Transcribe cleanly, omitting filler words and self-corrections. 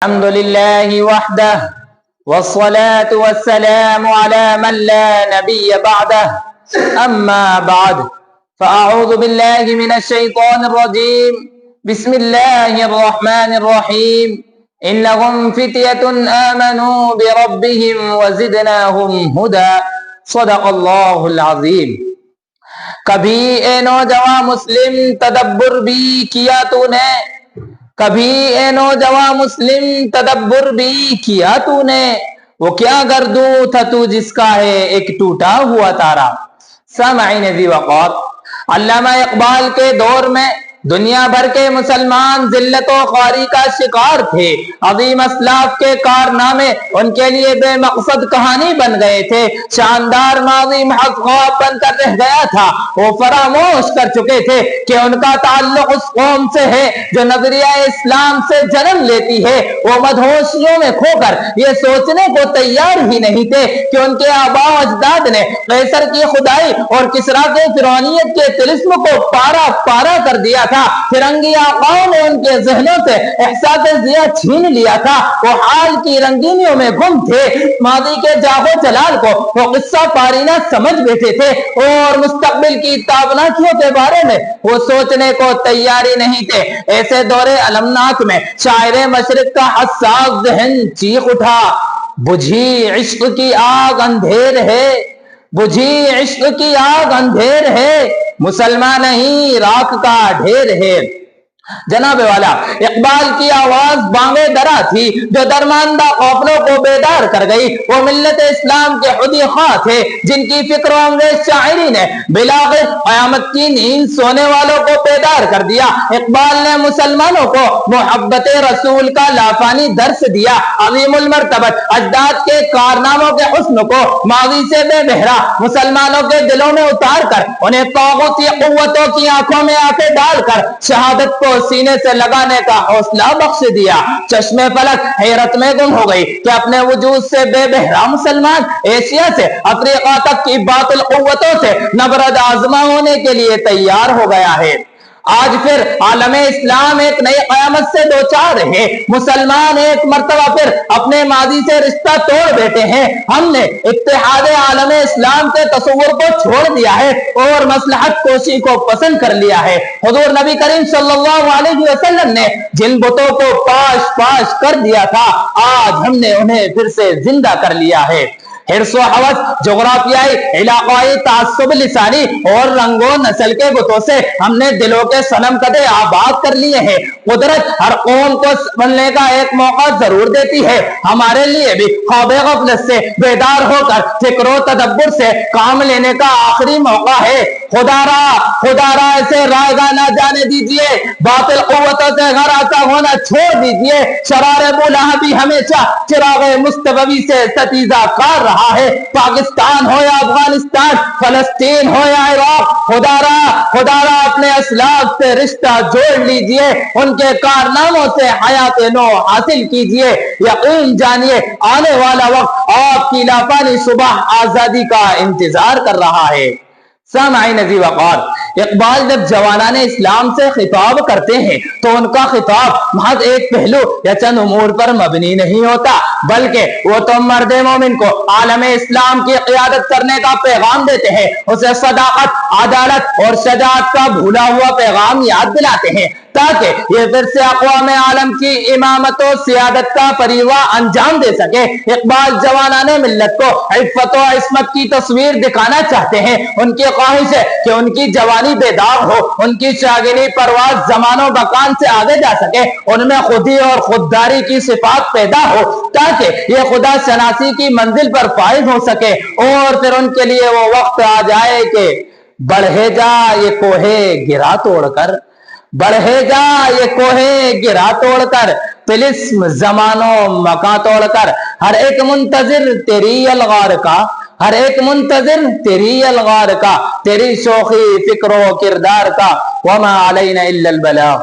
الحمد لله وحده والصلاة والسلام على من لا نبي بعده أما بعد فأعوذ بالله من الشيطان الرجيم بسم الله الرحمن الرحيم إنهم فتية آمنوا بربهم وزدناهم هدى صدق الله العظيم۔ کبھی اے نوجوان مسلم تدبر بھی کیا تو نے، کبھی اے نوجوان مسلم تدبر بھی کیا تو نے، وہ کیا گردوں تھا تو جس کا ہے ایک ٹوٹا ہوا تارا۔ سامعین ذی وقار، علامہ اقبال کے دور میں دنیا بھر کے مسلمان ذلت و خواری کا شکار تھے۔ عظیم اسلاف کے کارنامے ان کے لیے بے مقصد کہانی بن گئے تھے۔ شاندار ماضی محض خواب بن کر رہ گیا تھا۔ وہ فراموش کر چکے تھے کہ ان کا تعلق اس قوم سے ہے جو نظریہ اسلام سے جنم لیتی ہے۔ وہ مدہوشیوں میں کھو کر یہ سوچنے کو تیار ہی نہیں تھے کہ ان کے آباء و اجداد نے قیصر کی خدائی اور کسریٰ کے فرعونیت کے طلسم کو پارا پارا کر دیا تھا۔ فرنگی آقاؤں نے ان کے ذہنوں سے احساس ضیاء چھین لیا تھا۔ وہ حال کی رنگینیوں میں گم تھے۔ ماضی کے جاغ و جلال کو وہ قصہ پارینہ سمجھ بیٹھے تھے اور مستقبل کی تابناکیوں کے بارے میں وہ سوچنے کو تیاری نہیں تھے۔ ایسے دور المناک میں شاعر مشرق کا حساس ذہن چیخ اٹھا، بجھی عشق کی آگ اندھیر ہے، بجھی عشق کی آگ اندھیر ہے، مسلمان نہیں راکھ کا ڈھیر ہے۔ جناب والا، اقبال کی آواز بانگے درا تھی جو درماندہ غافلوں کو بیدار کر گئی۔ وہ ملت اسلام کے خودی خواہ تھے جن کی فکر انگیز شاعری نے بلاغ قیامت کی نیند سونے والوں کو بیدار کر دیا۔ اقبال نے مسلمانوں کو محبت رسول کا لافانی درس دیا۔ عظیم المرتبت اجداد کے کارناموں کے حسن کو ماضی سے بے بہرا مسلمانوں کے دلوں میں اتار کر انہیں طاغوتی قوتوں کی آنکھوں میں آنکھیں ڈال کر شہادت کو سینے سے لگانے کا حوصلہ بخش دیا۔ چشم فلک حیرت میں گم ہو گئی کہ اپنے وجود سے بے بہرا مسلمان ایشیا سے افریقہ تک کی باطل قوتوں سے نبرد آزما ہونے کے لیے تیار ہو گیا ہے۔ آج پھر عالم اسلام ایک نئی قیامت سے دوچار ہے۔ مسلمان ایک مرتبہ پھر اپنے ماضی سے رشتہ توڑ بیٹھے ہیں۔ ہم نے اتحاد عالم اسلام کے تصور کو چھوڑ دیا ہے اور مصلحت کوشی کو پسند کر لیا ہے۔ حضور نبی کریم صلی اللہ علیہ وسلم نے جن بتوں کو پاش پاش کر دیا تھا، آج ہم نے انہیں پھر سے زندہ کر لیا ہے۔ حرص و حوث، جغرافیائی، علاقائی تعصب لسانی اور رنگ و نسل کے بتوں سے ہم نے دلوں کے صنم کدے آباد کر لیے ہیں۔ قدرت ہر قوم کو بننے کا ایک موقع ضرور دیتی ہے۔ ہمارے لیے بھی خواب غفلت سے بیدار ہو کر فکر و تدبر سے کام لینے کا آخری موقع ہے۔ خدا را ایسے رائے گا نہ جانے دیجئے، باطل قوتوں سے گھراسا ہونا چھوڑ دیجئے۔ شرار بولہبی ہمیشہ چراغ مصطفی سے ستیزہ کار رہا ہے۔ پاکستان ہو یا افغانستان، فلسطین ہو یا عراق، خدا را اپنے اسلاف سے رشتہ جوڑ لیجئے، ان کے کارناموں سے حیات نو حاصل کیجئے۔ یقین جانیے آنے والا وقت آپ کی لافانی صبح آزادی کا انتظار کر رہا ہے۔ سامعین ذی وقار، اقبال جب جوانان اسلام سے خطاب کرتے ہیں تو ان کا خطاب محض ایک پہلو یا چند امور پر مبنی نہیں ہوتا، بلکہ وہ تو مرد مومن کو عالم اسلام کی قیادت کرنے کا پیغام دیتے ہیں، اسے صداقت، عدالت اور شجاعت کا بھولا ہوا پیغام یاد دلاتے ہیں تاکہ یہ پھر سے اقوام عالم کی امامت و سیادت کا فریضہ انجام دے سکے۔ اقبال جوانان ملت کو عفت و عصمت کی تصویر دکھانا چاہتے ہیں۔ ان کی خواہش ہے کہ ان کی جوانی بیدار ہو، ان کی شاگنی پرواز زمان و مکان سے آگے جا سکے، ان میں خودی اور خودداری کی صفات پیدا ہو تاکہ یہ خدا شناسی کی منزل پر فائز ہو سکے، اور پھر ان کے لیے وہ وقت آ جائے کہ بڑھے جا یہ کوہ گرا توڑ کر، بڑھے جا یہ کوہ گرا توڑ کر، طلسم زمان و مکان توڑ کر، ہر ایک منتظر تیری الغار کا، ہر ایک منتظر تیری الغار کا، تیری شوخی فکر و کردار کا، وما علینا الا البلاغ۔